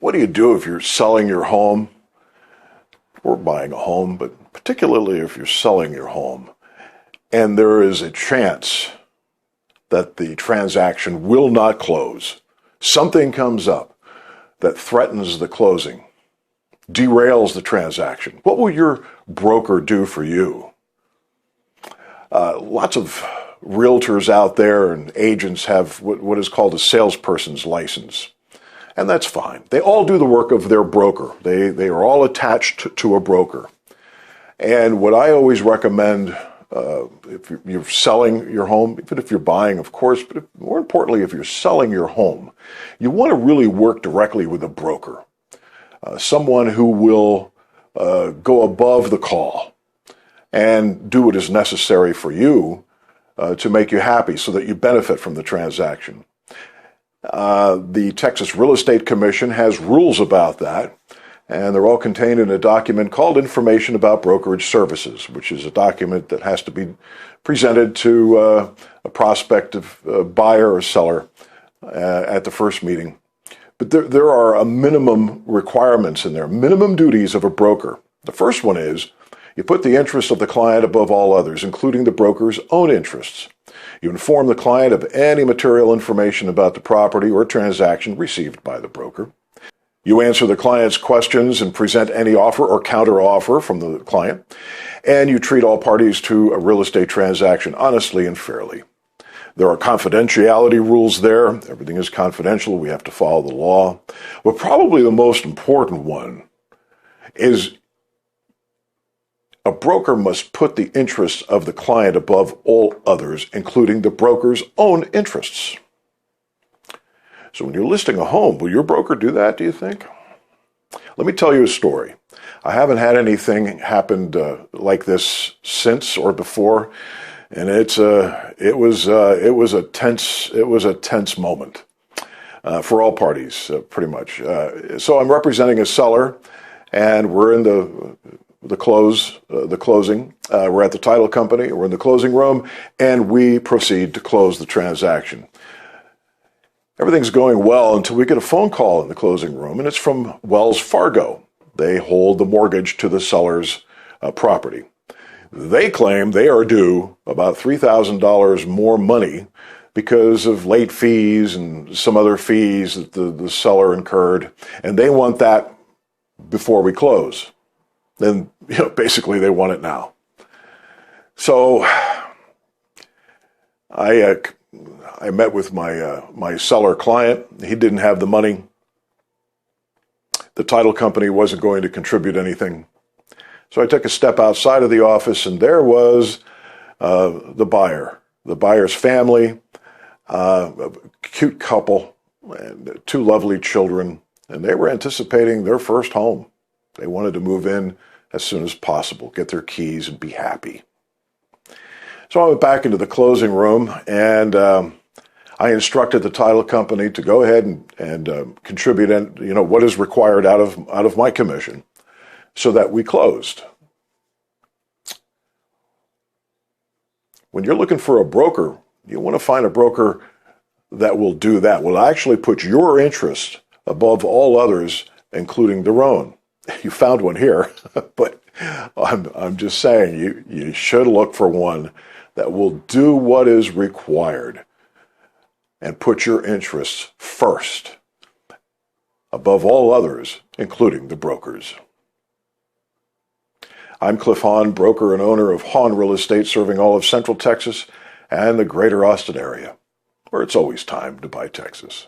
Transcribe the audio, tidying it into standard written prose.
What do you do if you're selling your home or buying a home, but particularly if you're selling your home and there is a chance that the transaction will not close? Something comes up that threatens the closing, derails the transaction. What will your broker do for you? Lots of realtors out there and agents have what is called a salesperson's license. And that's fine. They all do the work of their broker. They are all attached to a broker. And what I always recommend, if you're selling your home, even if you're buying, of course, but more importantly, if you're selling your home, you want to really work directly with a broker, someone who will go above the call and do what is necessary for you to make you happy so that you benefit from the transaction. The Texas Real Estate Commission has rules about that, and they're all contained in a document called Information About Brokerage Services, which is a document that has to be presented to a prospective buyer or seller at the first meeting. But there are a minimum requirements in there, minimum duties of a broker. The first one is you put the interests of the client above all others, including the broker's own interests. You inform the client of any material information about the property or transaction received by the broker. You answer the client's questions and present any offer or counteroffer from the client. And you treat all parties to a real estate transaction honestly and fairly. There are confidentiality rules there. Everything is confidential. We have to follow the law. But probably the most important one is a broker must put the interests of the client above all others, including the broker's own interests. So when you're listing a home, will your broker do that, do you think? Let me tell you a story. I haven't had anything happen like this since or before, and it was a tense moment for all parties, pretty much. So I'm representing a seller, and we're in the closing. We're at the title company. We're in the closing room, and we proceed to close the transaction. Everything's going well until we get a phone call in the closing room, and it's from Wells Fargo. They hold the mortgage to the seller's property. They claim they are due about $3,000 more money because of late fees and some other fees that the seller incurred, and they want that before we close. Then, basically they want it now. So I met with my seller client. He didn't have the money. The title company wasn't going to contribute anything. So I took a step outside of the office, and there was the buyer's family, a cute couple, and two lovely children, and they were anticipating their first home. They wanted to move in as soon as possible, get their keys, and be happy. So I went back into the closing room, and I instructed the title company to go ahead and contribute, what is required out of my commission, so that we closed. When you're looking for a broker, you want to find a broker that will do that, will actually put your interest above all others, including their own. You found one here, but I'm just saying you should look for one that will do what is required and put your interests first above all others, including the brokers. I'm Cliff Hahn, broker and owner of Hahn Real Estate, serving all of Central Texas and the greater Austin area, where it's always time to buy Texas.